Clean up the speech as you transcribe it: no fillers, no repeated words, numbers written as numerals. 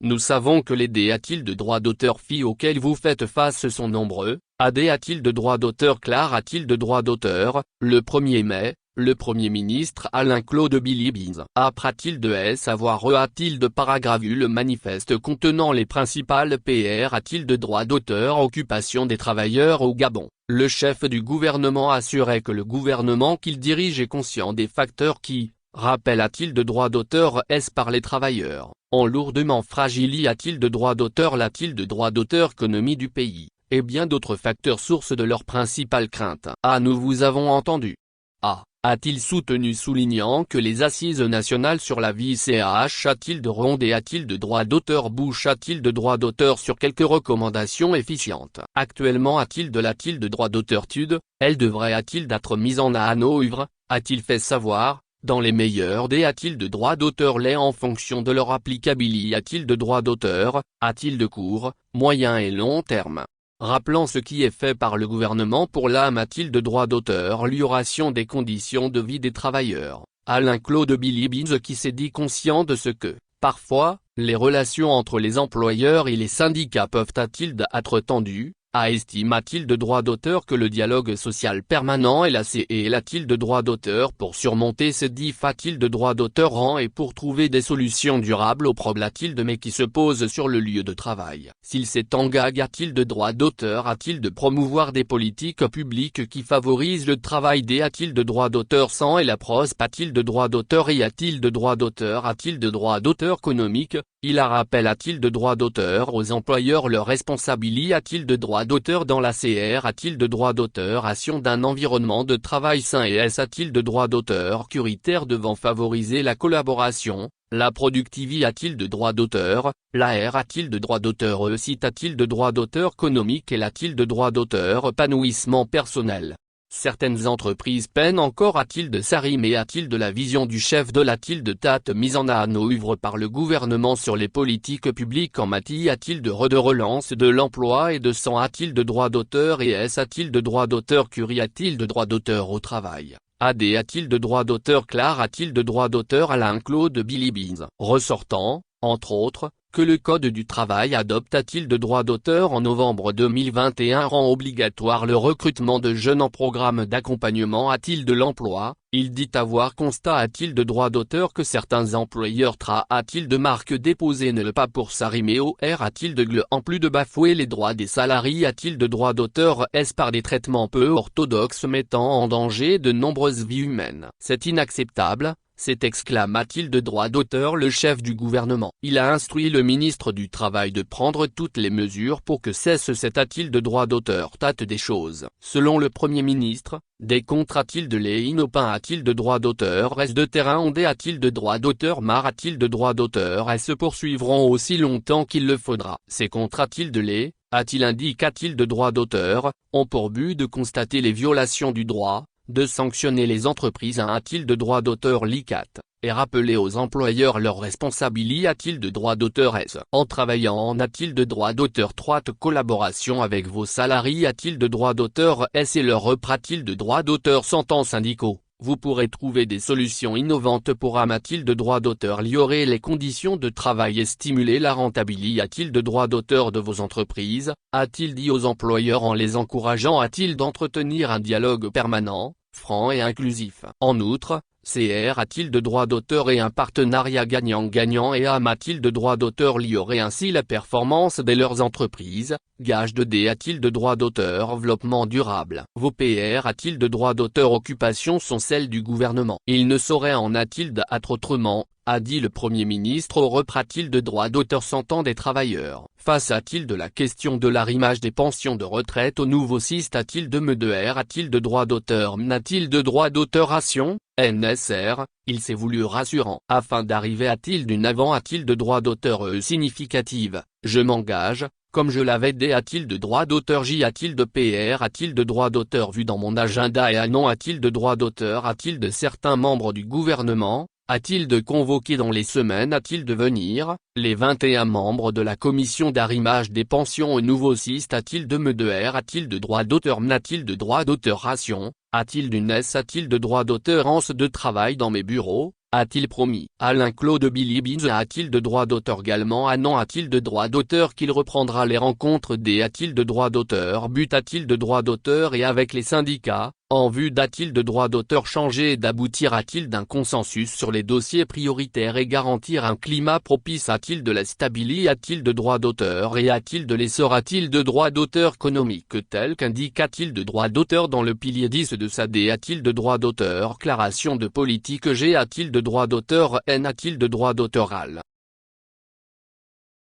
Nous savons que les DA-t-il de droits d'auteur FI auxquels vous faites face sont nombreux. AD-a-t-il de droits d'auteur Clar a-t-il de droits d'auteur, le 1er mai, le Premier ministre Alain-Claude Bilibine a-t-il de savoir a-t-il de paragraphe le manifeste contenant les principales PR a-t-il de droits d'auteur occupation des travailleurs au Gabon. Le chef du gouvernement assurait que le gouvernement qu'il dirige est conscient des facteurs qui, rappel a-t-il de droits d'auteur par les travailleurs, ont lourdement fragilisé a-t-il de droits d'auteur l'a-t-il de droits d'auteur économie du pays, et bien d'autres facteurs sources de leurs principales craintes. Nous vous avons entendu. A-t-il soutenu soulignant que les assises nationales sur la vie a-t-il de ronde et a-t-il de droit d'auteur a-t-il de droit d'auteur sur quelques recommandations efficientes. Actuellement a-t-il de droit d'auteur tude, elle devrait a-t-il d'être mise en œuvre, a-t-il fait savoir, dans les meilleurs des a-t-il de droit d'auteur en fonction de leur applicabilité a-t-il de droit d'auteur, a-t-il de court, moyen et long terme. Rappelant ce qui est fait par le gouvernement pour l'âme a-t-il de droit d'auteur l'amélioration des conditions de vie des travailleurs, Alain-Claude Bilibine qui s'est dit conscient de ce que, parfois, les relations entre les employeurs et les syndicats peuvent a-t-il d'être tendues, estime-t-il de droit d'auteur que le dialogue social permanent est lassé et a-t-il de droit d'auteur pour surmonter ces diffs a-t-il de droit d'auteur et pour trouver des solutions durables aux problèmes a-t-il de mais qui se posent sur le lieu de travail. S'il s'est engagé a-t-il de droit d'auteur a-t-il de promouvoir des politiques publiques qui favorisent le travail des a-t-il de droit d'auteur sans et la prose a-t-il de droit d'auteur et a-t-il de droit d'auteur a-t-il de droit d'auteur économique, il a rappel a-t-il de droit d'auteur aux employeurs leur responsabilité a-t-il de droit d'auteur dans la CR a-t-il de droit d'auteur action d'un environnement de travail sain et a-t-il de droit d'auteur curitaire devant favoriser la collaboration, la productivité a-t-il de droit d'auteur, la R a-t-il de droit d'auteur a-t-il de droit d'auteur économique et a-t-il de droit d'auteur épanouissement personnel. Certaines entreprises peinent encore a-t-il de s'arrimer a-t-il de la vision du chef de l'a-t-il de tate mise en œuvre par le gouvernement sur les politiques publiques en matière a-t-il de relance de l'emploi et de sang a-t-il de droit d'auteur et a-t-il de droit d'auteur curie a-t-il de droit d'auteur au travail, a-t-il de droit d'auteur Clar a-t-il de droit d'auteur Alain-Claude Bilibine ressortant, entre autres, que le Code du travail adopte a-t-il de droit d'auteur en novembre 2021 rend obligatoire le recrutement de jeunes en programme d'accompagnement a-t-il de l'emploi, il dit avoir constat a-t-il de droit d'auteur que certains employeurs a-t-il de marque déposée ne le pas pour s'arrimer au R a-t-il de en plus de bafouer les droits des salariés a-t-il de droit d'auteur par des traitements peu orthodoxes mettant en danger de nombreuses vies humaines. C'est inacceptable. C'est exclama-t-il de droit d'auteur le chef du gouvernement. Il a instruit le ministre du Travail de prendre toutes les mesures pour que cesse cet a-t-il de droit d'auteur tâte des choses. Selon le Premier ministre, des contrats a-t-il de l'inopin a-t-il de droit d'auteur reste de terrain ondé a-t-il de droit d'auteur mar a-t-il de droit d'auteur et se poursuivront aussi longtemps qu'il le faudra. Ces contrats a-t-il de lait, a-t-il indique a-t-il de droit d'auteur, ont pour but de constater les violations du droit, de sanctionner les entreprises a-t-il de droit d'auteur l'ICAT, et rappeler aux employeurs leurs responsabilités a-t-il de droit d'auteur en travaillant en a-t-il de droit d'auteur étroite collaboration avec vos salariés a-t-il de droit d'auteur et leur reprat-il de droit d'auteur s'entend syndicaux. Vous pourrez trouver des solutions innovantes pour a-t-il de droit d'auteur améliorer les conditions de travail et stimuler la rentabilité a-t-il de droit d'auteur de vos entreprises, a-t-il dit aux employeurs en les encourageant a-t-il d'entretenir un dialogue permanent, franc et inclusif. En outre, CR a-t-il de droit d'auteur et un partenariat gagnant-gagnant et a-t-il de droit d'auteur améliorer ainsi la performance de leurs entreprises, gage de D a-t-il de droit d'auteur développement durable. Vos PR a-t-il de droit d'auteur occupation sont celles du gouvernement. Il ne saurait en a-t-il d'être autrement, a dit le Premier ministre reprat-il de droit d'auteur s'entend des travailleurs. Face a-t-il de la question de l'arrimage des pensions de retraite au nouveau siste a-t-il de MEDER a-t-il de droit d'auteur n'a-t-il de droit d'auteuration, NSR, il s'est voulu rassurant. Afin d'arriver a-t-il d'une avant a-t-il de droit d'auteur significative, je m'engage, comme je l'avais dit a-t-il de droit d'auteur J a-t-il de PR a-t-il de droit d'auteur vu dans mon agenda et non a-t-il de droit d'auteur a-t-il de certains membres du gouvernement, a-t-il de convoquer dans les semaines a-t-il de venir, les 21 membres de la commission d'arrimage des pensions au nouveau siste a-t-il de MEDER a-t-il de droit d'auteur n'a-t-il de droit d'auteur ration, a-t-il d'une S a-t-il de droit d'auteur de travail dans mes bureaux, A-t-il promis? Alain-Claude Bilibine a-t-il de droit d'auteur? Galement non. A-t-il de droit d'auteur qu'il reprendra les rencontres des a-t-il de droit d'auteur? But a-t-il de droit d'auteur et avec les syndicats, en vue d'a-t-il de droit d'auteur changer et d'aboutir a-t-il d'un consensus sur les dossiers prioritaires et garantir un climat propice? A-t-il de la stabilité? A-t-il de droit d'auteur et a-t-il de l'essor? A-t-il de droit d'auteur économique tel qu'indique? A-t-il de droit d'auteur dans le pilier 10 de sa D? A-t-il de droit d'auteur? Déclaration de politique G. A-t-il de droit d'auteur N? A-t-il de droit d'auteur AL?